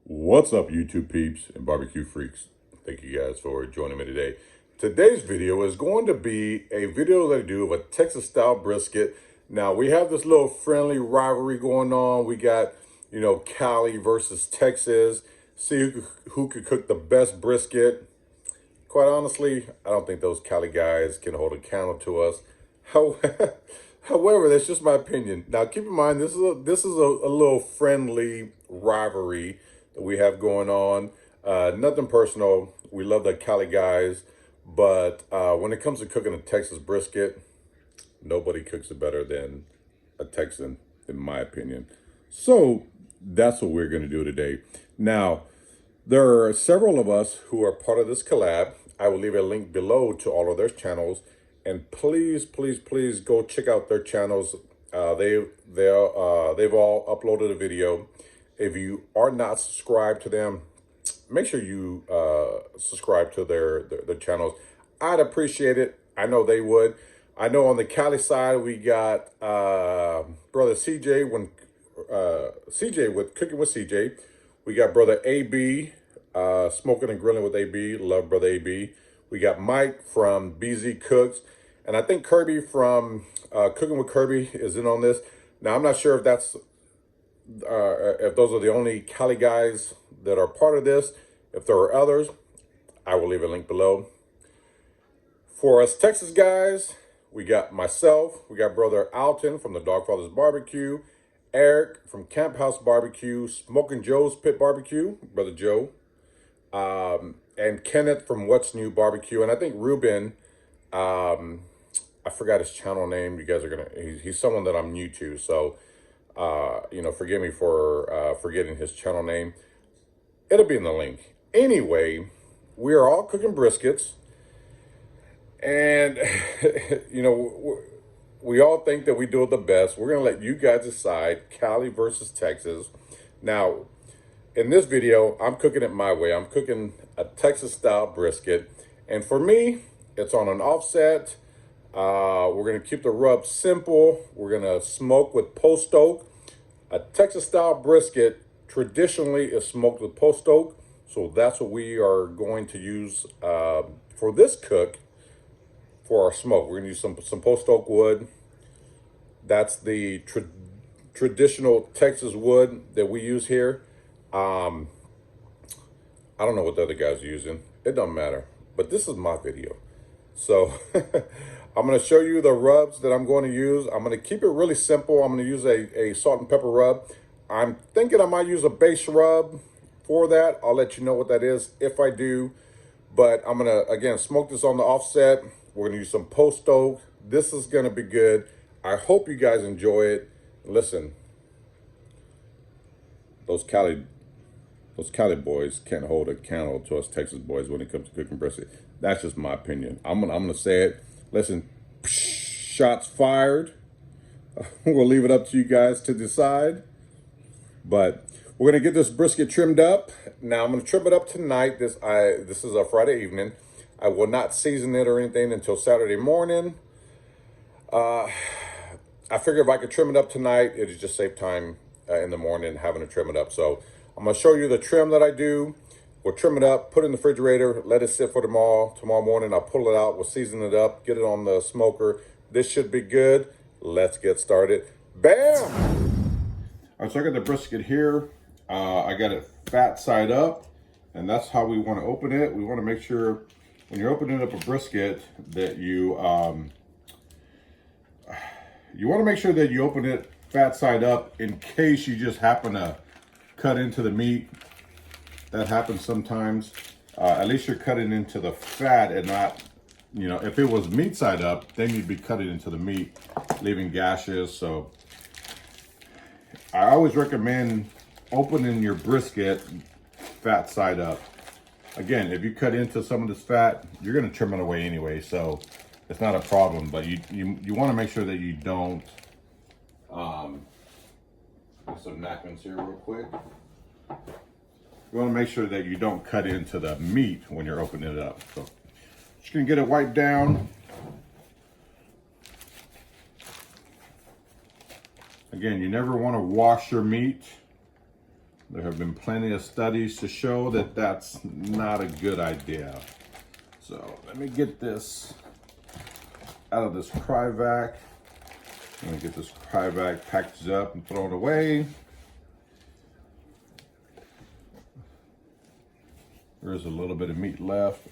What's up, YouTube peeps and barbecue freaks? Thank you guys for joining me today. Today's video is going to be a video that I do of a Texas style brisket. Now, we have this little friendly rivalry going on. We got, Cali versus Texas. See who could cook the best brisket. Quite honestly, I don't think those Cali guys can hold a candle to us. However, that's just my opinion. Now, keep in mind, this is a little friendly rivalry that we have going on. Nothing personal. We love the Cali guys, but when it comes to cooking a Texas brisket, nobody cooks it better than a Texan, in my opinion. So that's what we're going to do today. Now, there are several of us who are part of this collab. I will leave a link below to all of their channels. And please, please, please go check out their channels. They've all uploaded a video. If you are not subscribed to them, make sure you subscribe to their channels. I'd appreciate it. I know they would. I know on the Cali side, we got brother CJ CJ with Cooking with CJ. We got brother AB, Smoking and Grilling with AB. Love brother AB. We got Mike from BZ Cooks. And I think Kirby from Cooking with Kirby is in on this. Now, I'm not sure if that's if those are the only Cali guys that are part of this. If there are others, I will leave a link below. For us Texas guys, we got myself. We got brother Alton from the Dogfather's Barbecue. Eric from Camp House Barbecue. Smoking Joe's Pit Barbecue, brother Joe. And Kenneth from What's New Barbecue. And I think Ruben, I forgot his channel name. You guys are he's someone that I'm new to. So, forgive me for forgetting his channel name. It'll be in the link. Anyway, we are all cooking briskets. And, we all think that we do it the best. We're going to let you guys decide, Cali versus Texas. Now, in this video, I'm cooking it my way. I'm cooking a Texas style brisket. And for me, it's on an offset. We're going to keep the rub simple. We're going to smoke with post oak. A Texas style brisket traditionally is smoked with post oak. So that's what we are going to use for this cook for our smoke. We're going to use some post oak wood. That's the traditional Texas wood that we use here. I don't know what the other guys are using. It doesn't matter. But this is my video. So I'm going to show you the rubs that I'm going to use. I'm going to keep it really simple. I'm going to use a salt and pepper rub. I'm thinking I might use a base rub for that. I'll let you know what that is if I do. But I'm going to, again, smoke this on the offset. We're going to use some post oak. This is going to be good. I hope you guys enjoy it. Listen, those Cali boys can't hold a candle to us Texas boys when it comes to cooking brisket. That's just my opinion. I'm gonna say it. Listen, shots fired. We'll leave it up to you guys to decide. But we're gonna get this brisket trimmed up. Now I'm gonna trim it up tonight. This is a Friday evening. I will not season it or anything until Saturday morning. I figure if I could trim it up tonight, it'd just save time in the morning having to trim it up. So I'm going to show you the trim that I do. We'll trim it up, put it in the refrigerator, let it sit for tomorrow. Tomorrow morning, I'll pull it out. We'll season it up, get it on the smoker. This should be good. Let's get started. Bam! All right, so I got the brisket here. I got it fat side up, and that's how we want to open it. We want to make sure when you're opening up a brisket that you want to make sure that you open it fat side up in case you just happen to cut into the meat. That happens sometimes. At least you're cutting into the fat and not, if it was meat side up, then you'd be cutting into the meat, leaving gashes. So I always recommend opening your brisket fat side up. Again, if you cut into some of this fat, you're going to trim it away anyway. So it's not a problem, but you want to make sure that you don't, get some napkins here real quick. You want to make sure that you don't cut into the meat when you're opening it up. So just going to get it wiped down. Again, you never want to wash your meat There have been plenty of studies to show that that's not a good idea. So let me get this out of this Cryovac. I'm gonna get this Cryovac packaged up and throw it away. There's a little bit of meat left,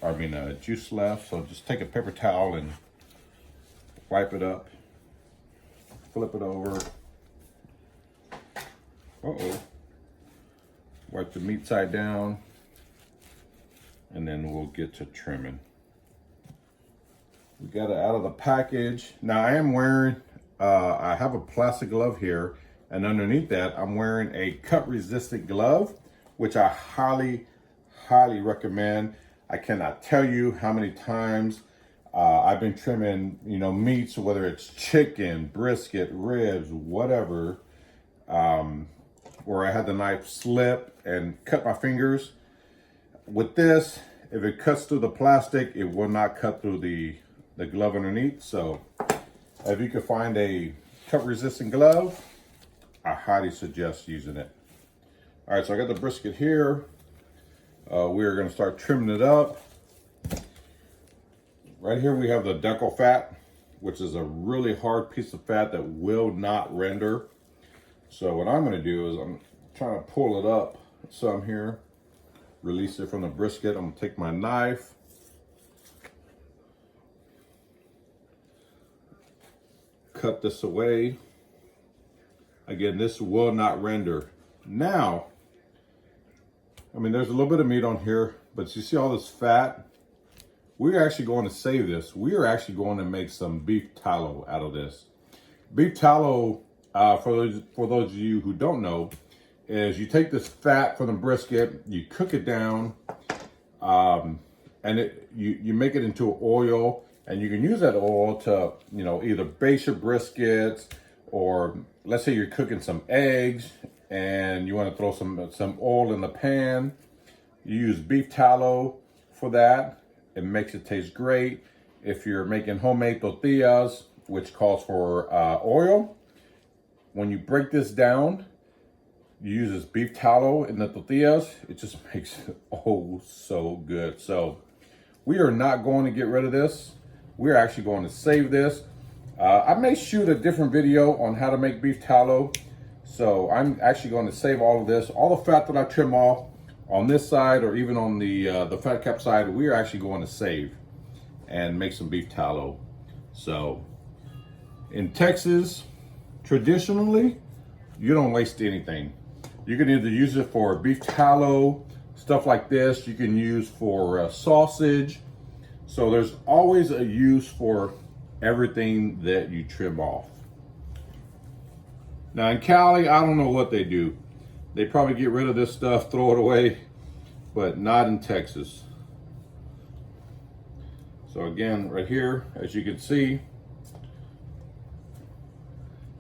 juice left. So just take a paper towel and wipe it up, flip it over. Uh-oh. Wipe the meat side down, and then we'll get to trimming. We got it out of the package. Now I am wearing, I have a plastic glove here, and underneath that, I'm wearing a cut-resistant glove, which I highly recommend. I cannot tell you how many times I've been trimming, meats, whether it's chicken, brisket, ribs, whatever, where I had the knife slip and cut my fingers. With this, if it cuts through the plastic, it will not cut through the glove underneath. So if you can find a cut-resistant glove, I highly suggest using it. All right, so I got the brisket here. We're gonna start trimming it up. Right here we have the decal fat, which is a really hard piece of fat that will not render. So what I'm gonna do is I'm trying to pull it up some here, release it from the brisket. I'm gonna take my knife, cut this away. Again, this will not render. Now, there's a little bit of meat on here, but you see all this fat? We're actually going to save this. We are actually going to make some beef tallow out of this. Beef tallow, for those of you who don't know, is you take this fat from the brisket, you cook it down, and you make it into oil, and you can use that oil to, either base your briskets, or let's say you're cooking some eggs and you want to throw some oil in the pan. You use beef tallow for that. It makes it taste great. If you're making homemade tortillas, which calls for oil, when you break this down, you use this beef tallow in the tortillas. It just makes it so good. So we are not going to get rid of this. We're actually going to save this. I may shoot a different video on how to make beef tallow. So I'm actually going to save all of this. All the fat that I trim off on this side, or even on the fat cap side, we're actually going to save and make some beef tallow. So in Texas, traditionally, you don't waste anything. You can either use it for beef tallow, stuff like this. You can use for sausage. So there's always a use for everything that you trim off. Now in Cali, I don't know what they do. They probably get rid of this stuff, throw it away, but not in Texas. So again, right here, as you can see,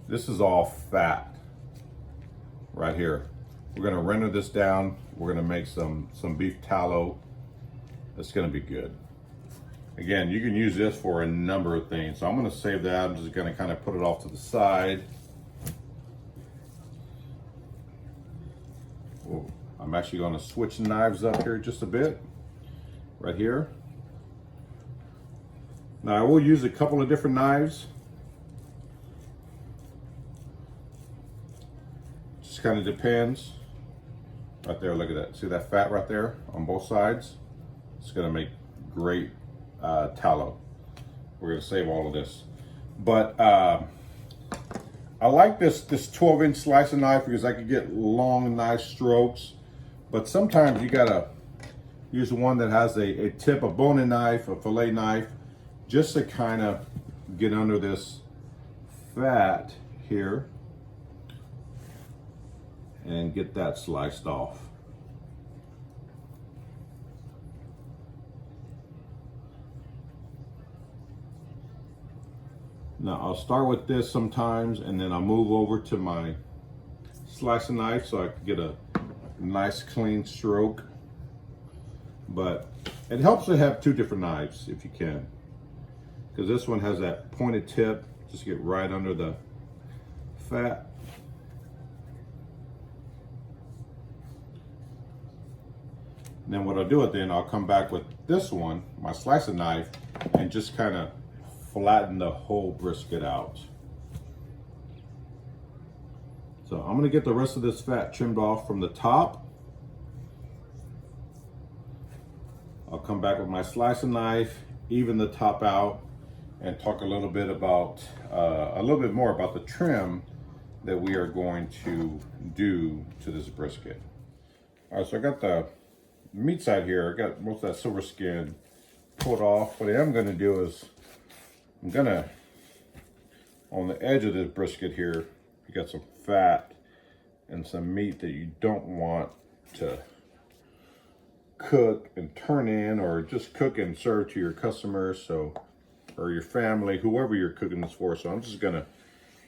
this is all fat right here. We're gonna render this down. We're gonna make some beef tallow. It's gonna be good. Again, you can use this for a number of things. So I'm gonna save that. I'm just gonna kind of put it off to the side. I'm actually going to switch knives up here just a bit, right here. Now I will use a couple of different knives. Just kind of depends. Right there, look at that. See that fat right there on both sides? It's going to make great tallow. We're going to save all of this. But I like this 12-inch slicing knife because I can get long, nice strokes. But sometimes you gotta use one that has a tip, a boning knife, a fillet knife, just to kind of get under this fat here and get that sliced off. Now I'll start with this sometimes, and then I'll move over to my slicing knife so I can get a nice clean stroke. But it helps to have two different knives if you can, because this one has that pointed tip, just get right under the fat. And then what I'll do then, I'll come back with this one, my slicing knife, and just kind of flatten the whole brisket out. So I'm gonna get the rest of this fat trimmed off from the top. I'll come back with my slicing knife, even the top out, and talk a little bit more about the trim that we are going to do to this brisket. All right, so I got the meat side here. I got most of that silver skin pulled off. What I am gonna do is, I'm gonna, on the edge of this brisket here, you got some fat and some meat that you don't want to cook and turn in, or just cook and serve to your customers, so, or your family, whoever you're cooking this for. So I'm just gonna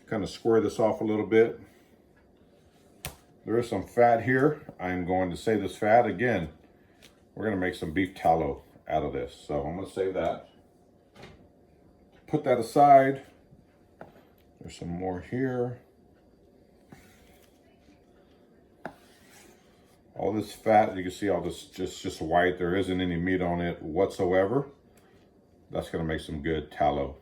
kind of square this off a little bit. There is some fat here. I'm going to save this fat. Again, we're gonna make some beef tallow out of this, so I'm gonna save that. Put that aside. There's some more here. All this fat, you can see all this just white. There isn't any meat on it whatsoever. That's gonna make some good tallow.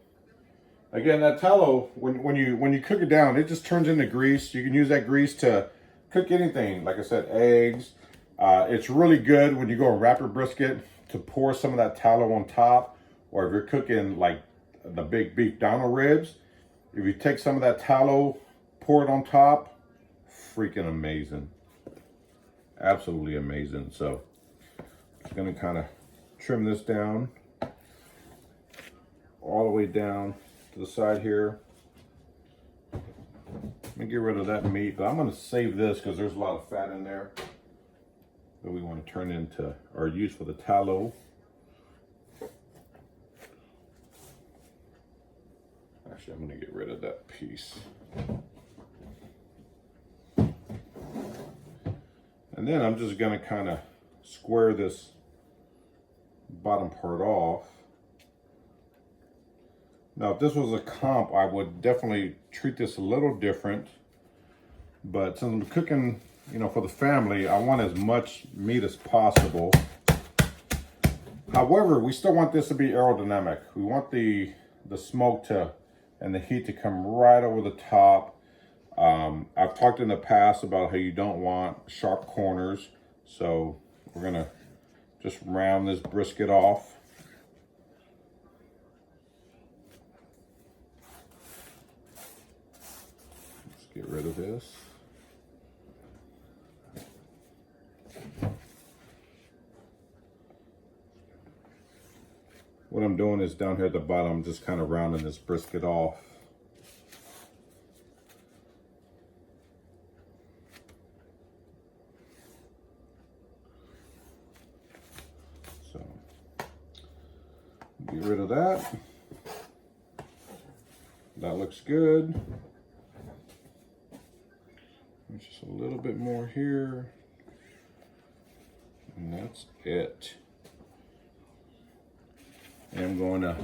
Again, that tallow, when you cook it down, it just turns into grease. You can use that grease to cook anything. Like I said, eggs. It's really good when you go and wrap your brisket to pour some of that tallow on top, or if you're cooking like the big beef Donald ribs, if you take some of that tallow, pour it on top, freaking amazing. Absolutely amazing. So I'm gonna kind of trim this down all the way down to the side here. Let me get rid of that meat, but I'm gonna save this because there's a lot of fat in there that we want to turn into or use for the tallow. Actually, I'm gonna get rid of that piece. And then I'm just gonna kind of square this bottom part off. Now, if this was a comp, I would definitely treat this a little different. But since I'm cooking, you know, for the family, I want as much meat as possible. However, we still want this to be aerodynamic. We want the smoke to and the heat to come right over the top. I've talked in the past about how you don't want sharp corners, so we're gonna just round this brisket off. Let's get rid of this. What I'm doing is down here at the bottom, I'm just kind of rounding this brisket off. So, get rid of that. That looks good. There's just a little bit more here. And that's it. And I'm going to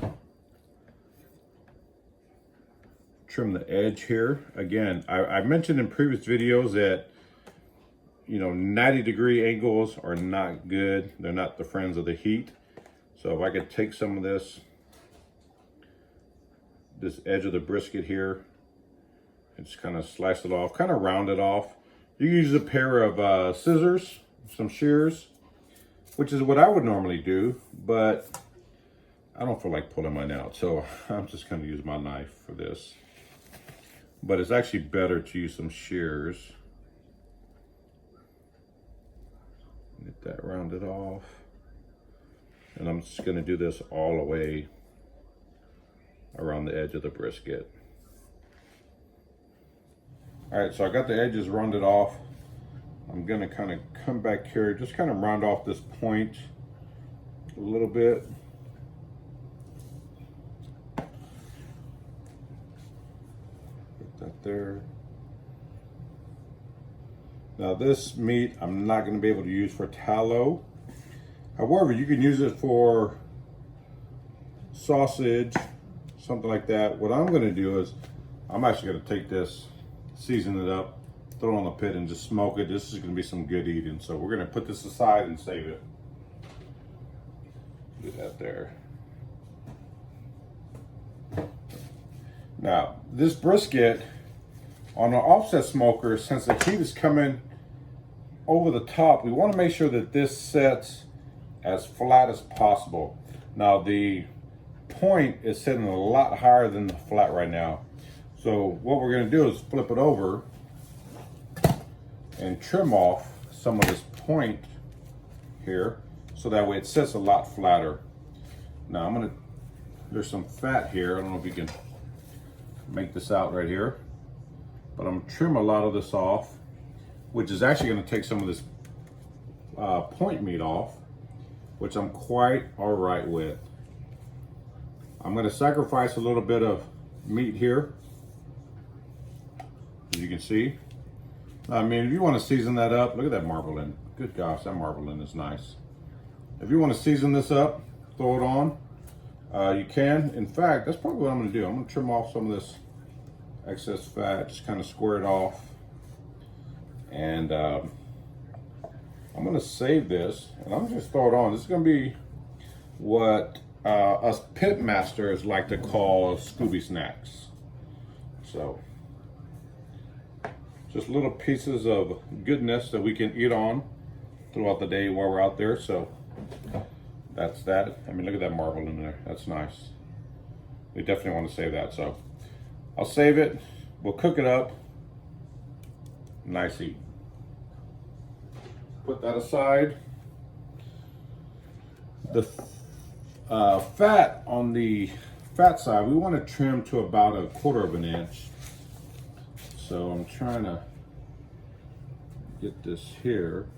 trim the edge here. Again, I mentioned in previous videos that, you know, 90-degree angles are not good. They're not the friends of the heat. So if I could take some of this edge of the brisket here and just kind of slice it off, kind of round it off. You can use a pair of scissors, some shears, which is what I would normally do, but I don't feel like pulling mine out, so I'm just going to use my knife for this. But it's actually better to use some shears. Get that rounded off. And I'm just going to do this all the way around the edge of the brisket. All right, so I got the edges rounded off. I'm going to kind of come back here, just kind of round off this point a little bit. There. Now this meat I'm not going to be able to use for tallow. However, you can use it for sausage, something like that. What I'm going to do is I'm actually going to take this, season it up, throw it on the pit and just smoke it. This is going to be some good eating. So we're going to put this aside and save it. Do that there. Now, this brisket on an offset smoker, since the heat is coming over the top, we want to make sure that this sets as flat as possible. Now, the point is sitting a lot higher than the flat right now. So what we're going to do is flip it over and trim off some of this point here, so that way it sits a lot flatter. Now there's some fat here. I don't know if you can make this out right here, but I'm gonna trim a lot of this off, which is actually gonna take some of this point meat off, which I'm quite all right with. I'm gonna sacrifice a little bit of meat here, as you can see. I mean, if you want to season that up, look at that marbling. Good gosh, that marbling is nice. If you want to season this up, throw it on. You can. In fact, that's probably what I'm going to do. I'm going to trim off some of this excess fat, just kind of square it off. And I'm going to save this, and I'm just throw it on. This is going to be what us pit masters like to call Scooby snacks. So, just little pieces of goodness that we can eat on throughout the day while we're out there. So that's that. I mean, look at that marble in there. That's nice. We definitely want to save that. So I'll save it. We'll cook it up. Nice eat. Put that aside. The fat on the fat side, we want to trim to about 1/4 of an inch. So I'm trying to get this here.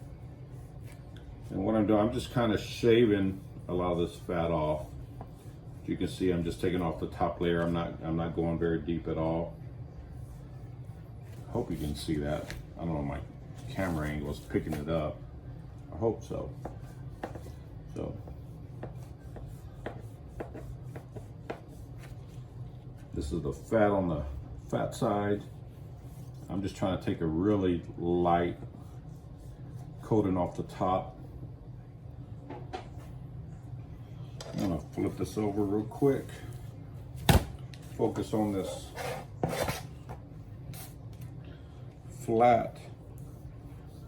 And what I'm doing, I'm just kind of shaving a lot of this fat off. As you can see, I'm just taking off the top layer. I'm not going very deep at all. I hope you can see that. I don't know, my camera angle is picking it up. I hope so. So this is the fat on the fat side. I'm just trying to take a really light coating off the top. I'm gonna flip this over real quick. Focus on this flat,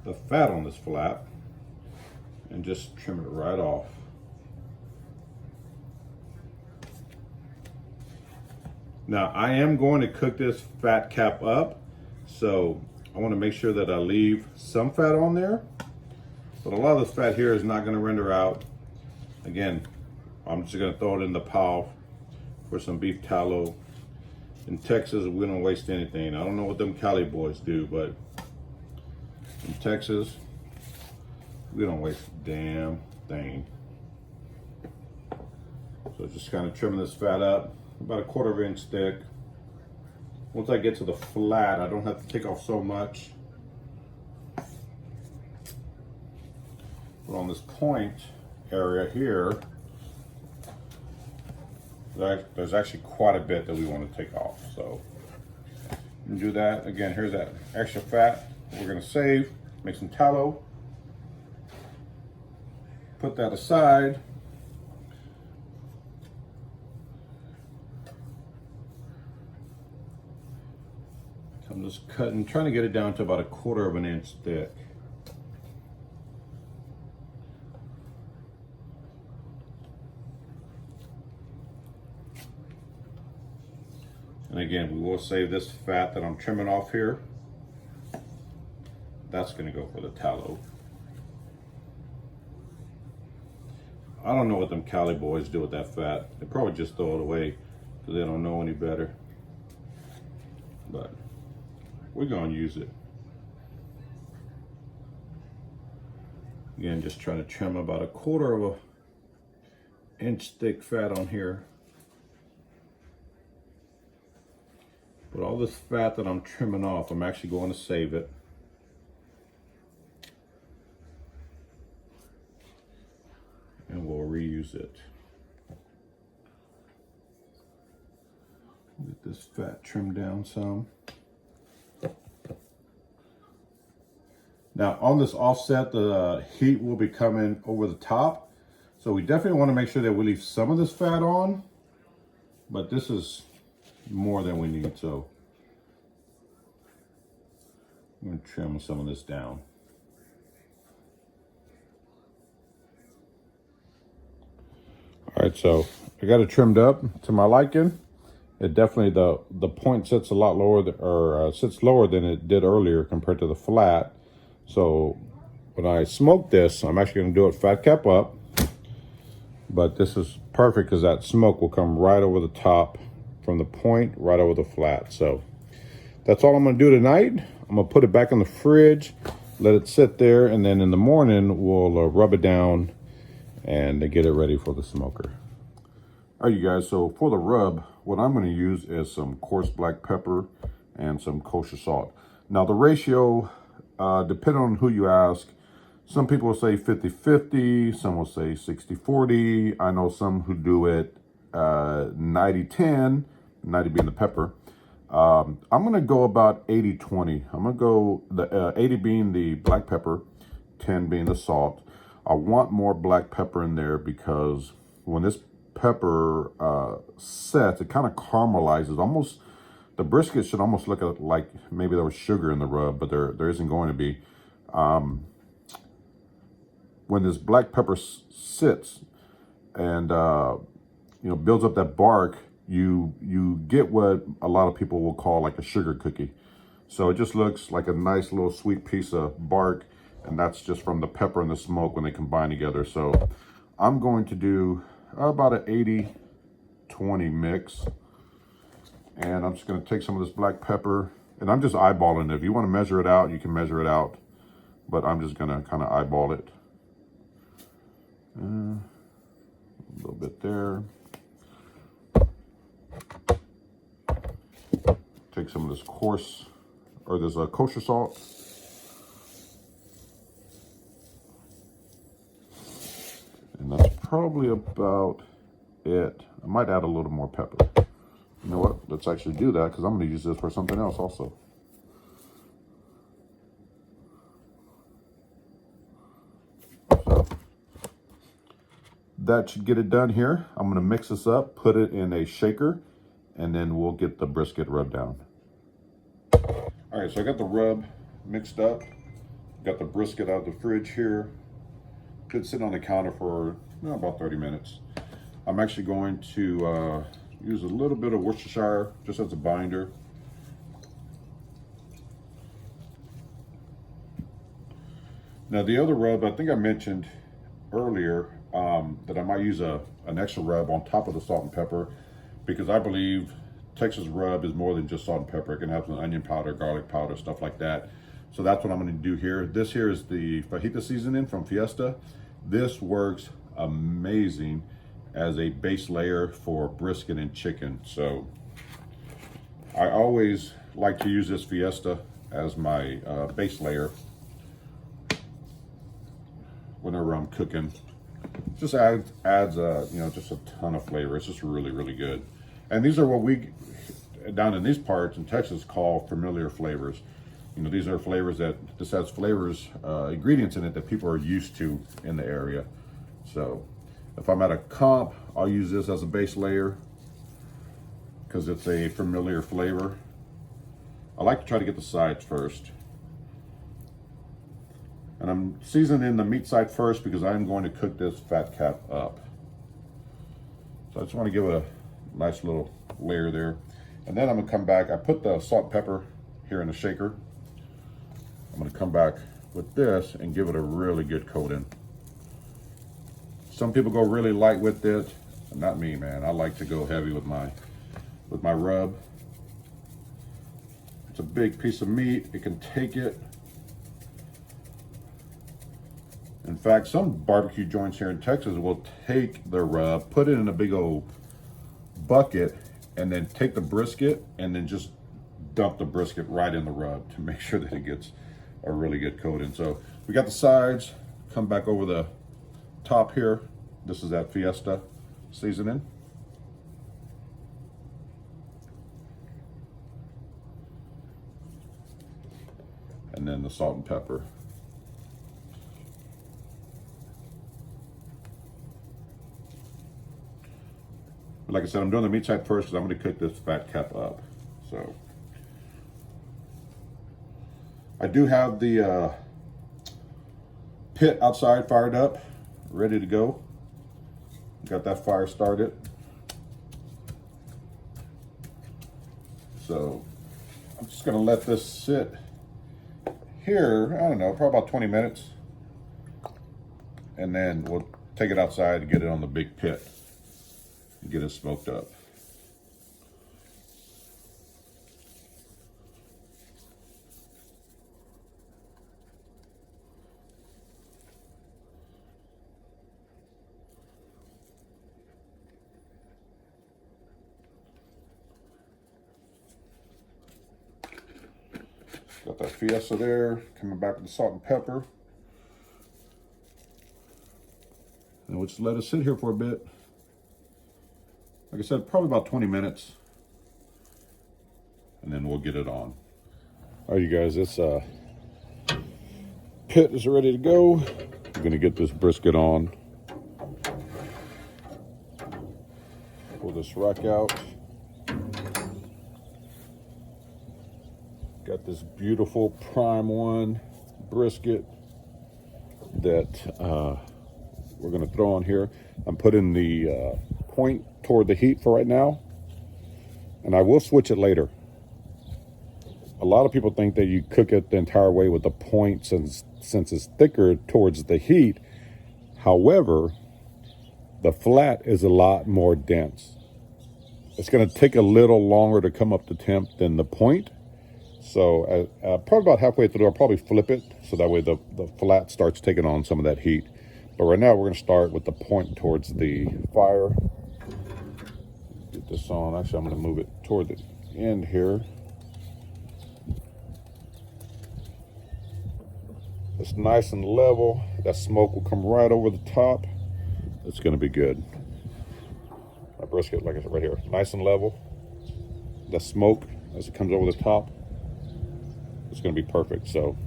the fat on this flat, and just trim it right off. Now, I am going to cook this fat cap up. So I want to make sure that I leave some fat on there, but a lot of this fat here is not going to render out. Again, I'm just going to throw it in the pile for some beef tallow. In Texas, we don't waste anything. I don't know what them Cali boys do, but in Texas, we don't waste a damn thing. So just kind of trimming this fat up, about 1/4 of an inch thick. Once I get to the flat, I don't have to take off so much. But on this point area here, there's actually quite a bit that we want to take off. So do that. Again, here's that extra fat we're going to save. Make some tallow. Put that aside. I'm just cutting, trying to get it down to about 1/4 of an inch thick. And again, we will save this fat that I'm trimming off here. That's gonna go for the tallow. I don't know what them Cali boys do with that fat. They probably just throw it away because they don't know any better. But we're gonna use it. Again, just trying to trim about 1/4 of an inch thick fat on here. But all this fat that I'm trimming off, I'm actually going to save it. And we'll reuse it. Get this fat trimmed down some. Now on this offset, the heat will be coming over the top. So we definitely want to make sure that we leave some of this fat on, but this is more than we need, so I'm going to trim some of this down. All right, so I got it trimmed up to my liking. It definitely, the point sits a lot lower, sits lower than it did earlier compared to the flat. So when I smoke this, I'm actually going to do it fat cap up. But this is perfect because that smoke will come right over the top from the point, right over the flat. So that's all I'm going to do tonight. I'm going to put it back in the fridge, let it sit there, and then in the morning we'll rub it down and get it ready for the smoker. All right, you guys, so for the rub, what I'm going to use is some coarse black pepper and some kosher salt. Now the ratio, depending on who you ask, some people will say 50-50, some will say 60-40. I know some who do it 90-10, 90 being the pepper. I'm going to go about 80-20. I'm going to go the 80 being the black pepper, 10 being the salt. I want more black pepper in there because when this pepper sets, it kind of caramelizes. Almost, the brisket should almost look like maybe there was sugar in the rub, but there isn't going to be. When this black pepper sits and builds up that bark, you get what a lot of people will call like a sugar cookie. So it just looks like a nice little sweet piece of bark, and that's just from the pepper and the smoke when they combine together. So I'm going to do about an 80-20 mix, and I'm just going to take some of this black pepper, and I'm just eyeballing it. If you want to measure it out, you can measure it out, but I'm just going to kind of eyeball it. A little bit there. Take some of this coarse, or this kosher salt. And that's probably about it. I might add a little more pepper. You know what? Let's actually do that because I'm going to use this for something else also. So that should get it done here. I'm going to mix this up, put it in a shaker, and then we'll get the brisket rubbed down. All right, so I got the rub mixed up. Got the brisket out of the fridge here. Could sit on the counter for about 30 minutes. I'm actually going to use a little bit of Worcestershire just as a binder. Now the other rub, I think I mentioned earlier that I might use an extra rub on top of the salt and pepper, because I believe Texas rub is more than just salt and pepper. It can have some onion powder, garlic powder, stuff like that. So that's what I'm going to do here. This here is the Fajita Seasoning from Fiesta. This works amazing as a base layer for brisket and chicken. So I always like to use this Fiesta as my base layer whenever I'm cooking. Just adds just a ton of flavor. It's just really, really good. And these are what we down in these parts in Texas call familiar flavors. These are flavors that this has flavors, ingredients in it that people are used to in the area. So if I'm at a comp, I'll use this as a base layer because it's a familiar flavor. I like to try to get the sides first. And I'm seasoning the meat side first because I'm going to cook this fat cap up. So I just want to give it a nice little layer there. And then I'm gonna come back, I put the salt and pepper here in the shaker. I'm gonna come back with this and give it a really good coating. Some people go really light with it. Not me, man. I like to go heavy with my rub. It's a big piece of meat. It can take it. In fact, some barbecue joints here in Texas will take the rub, put it in a big old bucket, and then take the brisket and then just dump the brisket right in the rub to make sure that it gets a really good coating. So we got the sides, come back over the top here. This is that Fiesta seasoning. And then the salt and pepper. But like I said, I'm doing the meat side first because I'm going to cook this fat cap up. So I do have the pit outside fired up, ready to go. Got that fire started. So I'm just going to let this sit here, I don't know, probably about 20 minutes. And then we'll take it outside and get it on the big pit and get it smoked up. Got that Fiesta there, coming back with the salt and pepper. And we'll just let it sit here for a bit. Like I said, probably about 20 minutes. And then we'll get it on. All right, you guys, this pit is ready to go. We're gonna get this brisket on. Pull this rack out. Got this beautiful prime one brisket that we're gonna throw on here. I'm putting the point toward the heat for right now, and I will switch it later. A lot of people think that you cook it the entire way with the point since it's thicker towards the heat. However, the flat is a lot more dense. It's gonna take a little longer to come up to temp than the point. So probably about halfway through, I'll probably flip it so that way the flat starts taking on some of that heat. But right now, we're going to start with the point towards the fire. Get this on. Actually, I'm going to move it toward the end here. It's nice and level. That smoke will come right over the top. It's going to be good. My brisket, like I said, right here, nice and level. The smoke, as it comes over the top, it's going to be perfect. So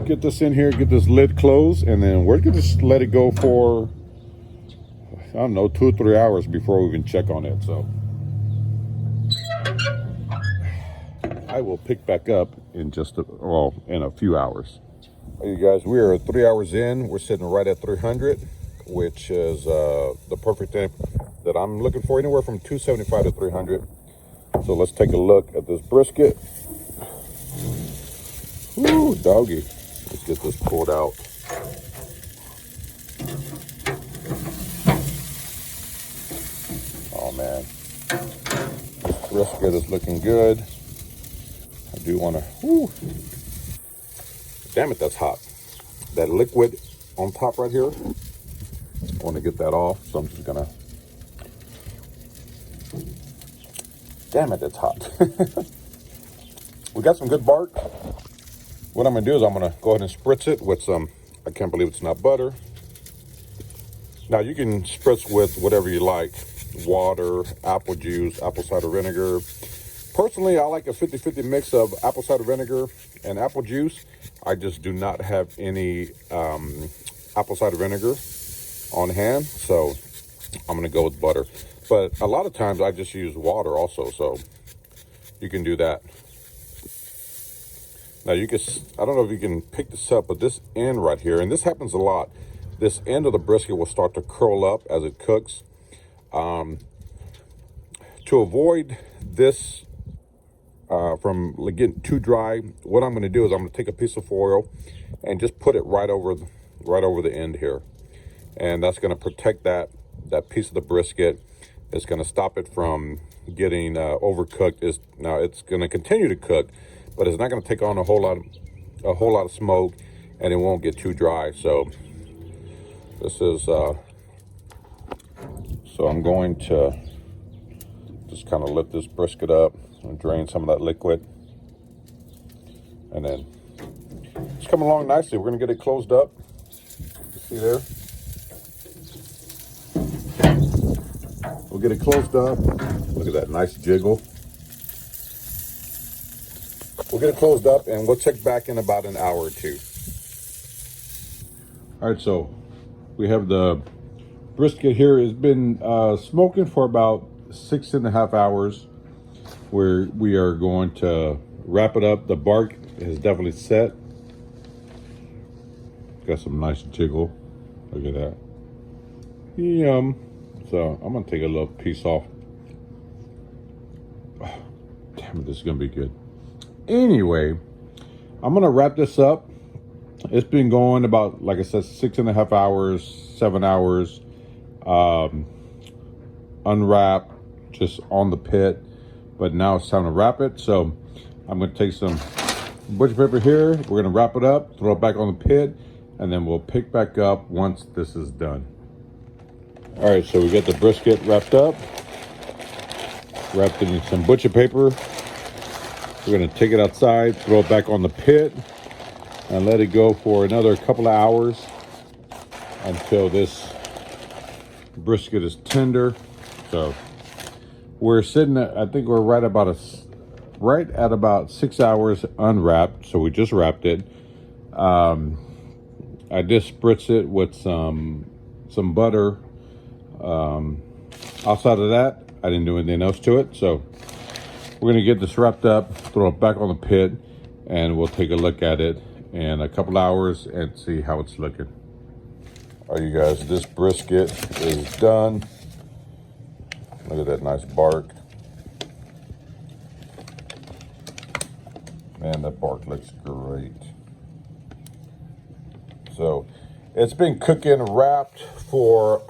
get this in here, get this lid closed, and then we're going to just let it go for, I don't know, 2 or 3 hours before we even check on it. So I will pick back up in in a few hours. Hey, you guys, we are 3 hours in. We're sitting right at 300, which is the perfect temp that I'm looking for, anywhere from 275 to 300. So let's take a look at this brisket. Ooh, doggy. Let's get this pulled out. Oh man, this brisket is looking good. I do want to, damn it, that's hot. That liquid on top right here, I want to get that off, so I'm just gonna, damn it, it's hot. We got some good bark. What I'm gonna do is I'm gonna go ahead and spritz it with some, I can't believe it's not butter. Now you can spritz with whatever you like, water, apple juice, apple cider vinegar. Personally, I like a 50-50 mix of apple cider vinegar and apple juice. I just do not have any apple cider vinegar on hand, so I'm gonna go with butter. But a lot of times I just use water also, so you can do that. Now you can, I don't know if you can pick this up, but this end right here, and this happens a lot, this end of the brisket will start to curl up as it cooks. To avoid this from getting too dry, what I'm going to do is I'm going to take a piece of foil and just put it right over the end here, and that's going to protect that piece of the brisket. It's going to stop it from getting overcooked. Now it's going to continue to cook, but it's not going to take on a whole lot of smoke, and it won't get too dry. So this is so I'm going to just kind of lift this brisket up and drain some of that liquid, and then it's coming along nicely. We're going to get it closed up. See there? We'll get it closed up. Look at that nice jiggle. We'll get it closed up and we'll check back in about an hour or two. All right, so we have the brisket here has been smoking for about 6.5 hours. Where we are going to wrap it up. The bark is definitely set. Got some nice jiggle. Look at that. Yum. So I'm gonna take a little piece off. Oh, damn it, this is gonna be good. Anyway, I'm gonna wrap this up. It's been going about, like I said, 6.5 hours, 7 hours. Unwrap, just on the pit. But now it's time to wrap it. So I'm going to take some butcher paper here. We're going to wrap it up, throw it back on the pit, and then we'll pick back up once this is done. All right, so we got the brisket wrapped up, wrapped in some butcher paper. We're going to take it outside, throw it back on the pit, and let it go for another couple of hours until this brisket is tender. So we're sitting at, I think we're right at about 6 hours unwrapped. So we just wrapped it. I just spritz it with some butter. Outside of that, I didn't do anything else to it. So we're gonna get this wrapped up, throw it back on the pit, and we'll take a look at it in a couple hours and see how it's looking. All right, you guys, this brisket is done. Look at that nice bark. Man, that bark looks great. So it's been cooking wrapped for,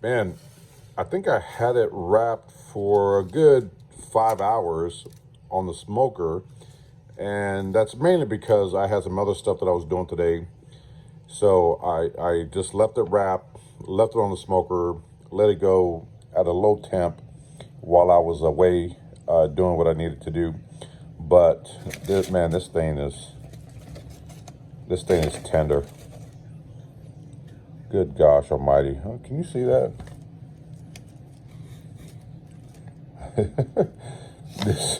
man, I think I had it wrapped for a good 5 hours on the smoker. And that's mainly because I had some other stuff that I was doing today. So I just left it wrapped, left it on the smoker, let it go at a low temp while I was away doing what I needed to do. But this thing is tender. Good gosh almighty. Oh, can you see that?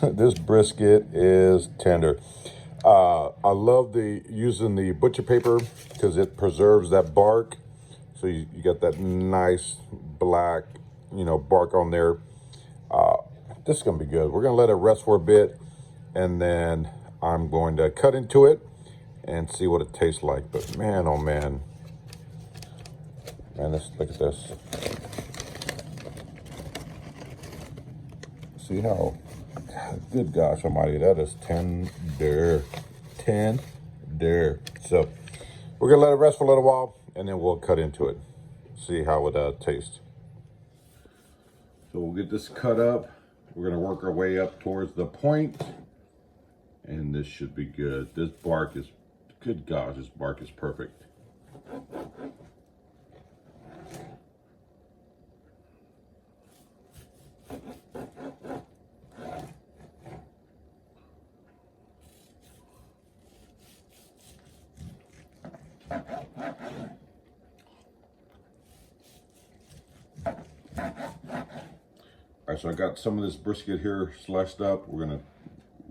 This brisket is tender. I love using the butcher paper because it preserves that bark. So you got that nice black, bark on there. This is gonna be good. We're gonna let it rest for a bit, and then I'm going to cut into it and see what it tastes like. But man, oh man, look at this. See how, good gosh almighty, that is tender. So we're gonna let it rest for a little while, and then we'll cut into it, see how it tastes. So we'll get this cut up. We're gonna work our way up towards the point, and this should be good. This bark is, good gosh, this bark is perfect. All right, so I got some of this brisket here sliced up. We're gonna,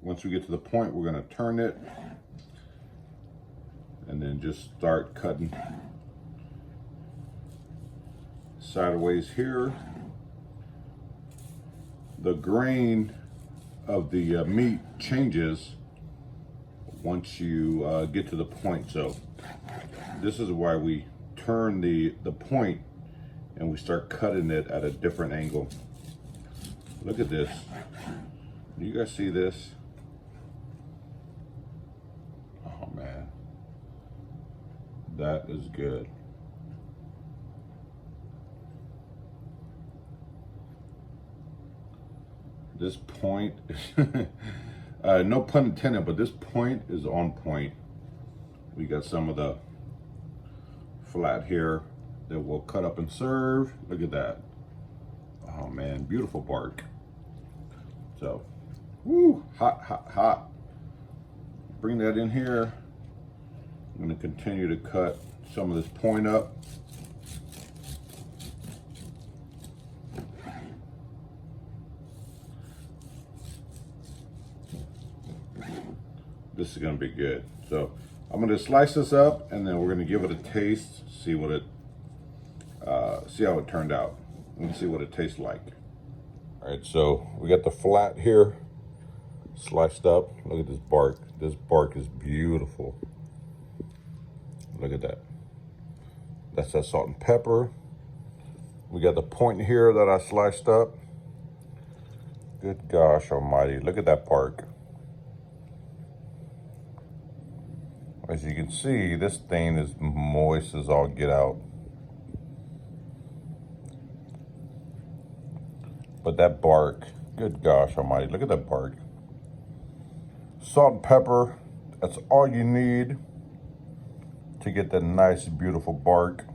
once we get to the point, we're gonna turn it and then just start cutting sideways here. The grain of the meat changes once you get to the point. So this is why we turn the point and we start cutting it at a different angle. Look at this. Do you guys see this? Oh man, that is good. This point, no pun intended, but this point is on point. We got some of the flat here that we'll cut up and serve. Look at that. Oh man, beautiful bark. So, woo, hot. Bring that in here. I'm gonna continue to cut some of this point up. This is gonna be good. So I'm gonna slice this up and then we're gonna give it a taste, see what it see how it turned out. Let's see what it tastes like. All right, so we got the flat here sliced up. Look at this bark. This bark is beautiful. Look at that. That's that salt and pepper. We got the point here that I sliced up. Good gosh almighty, look at that bark. As you can see, this thing is moist as all get out. But that bark, good gosh almighty, look at that bark. Salt and pepper, that's all you need to get that nice, beautiful bark.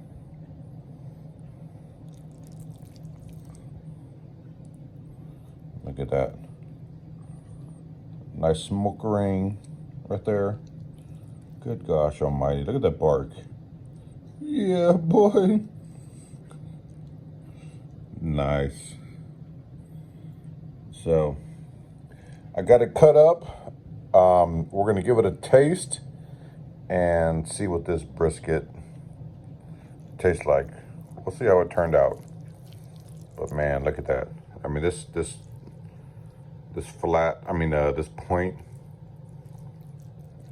Look at that. Nice smoke ring right there. Good gosh almighty, look at that bark. Yeah, boy. Nice. So, I got it cut up. We're gonna give it a taste and see what this brisket tastes like. We'll see how it turned out. But man, look at that. I mean, this flat, this point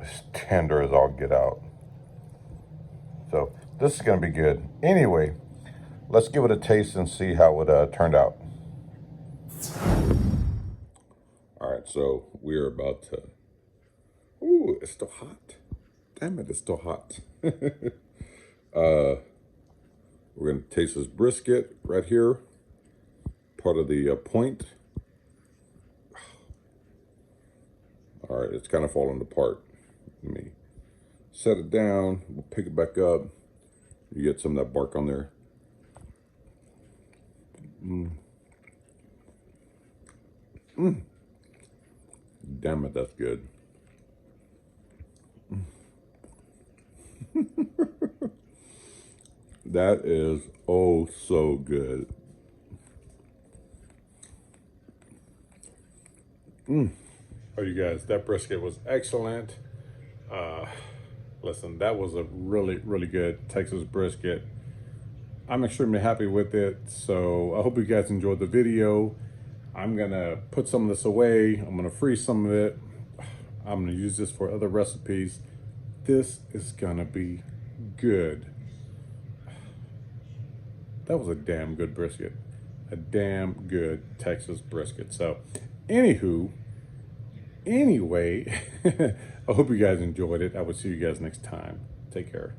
is tender as all get out. So this is gonna be good. Anyway, let's give it a taste and see how it turned out. All right, so we're about to, ooh, it's still hot. Damn it, it's still hot. We're gonna taste this brisket right here, part of the point. All right, it's kind of falling apart. Let me set it down, we'll pick it back up. You get some of that bark on there. Damn it, that's good. That is oh so good. Oh, you guys, that brisket was excellent. Listen, that was a really, really good Texas brisket. I'm extremely happy with it. So I hope you guys enjoyed the video. I'm gonna put some of this away. I'm gonna freeze some of it. I'm gonna use this for other recipes. This is gonna be good. That was a damn good brisket. A damn good Texas brisket. So, anyway, I hope you guys enjoyed it. I will see you guys next time. Take care.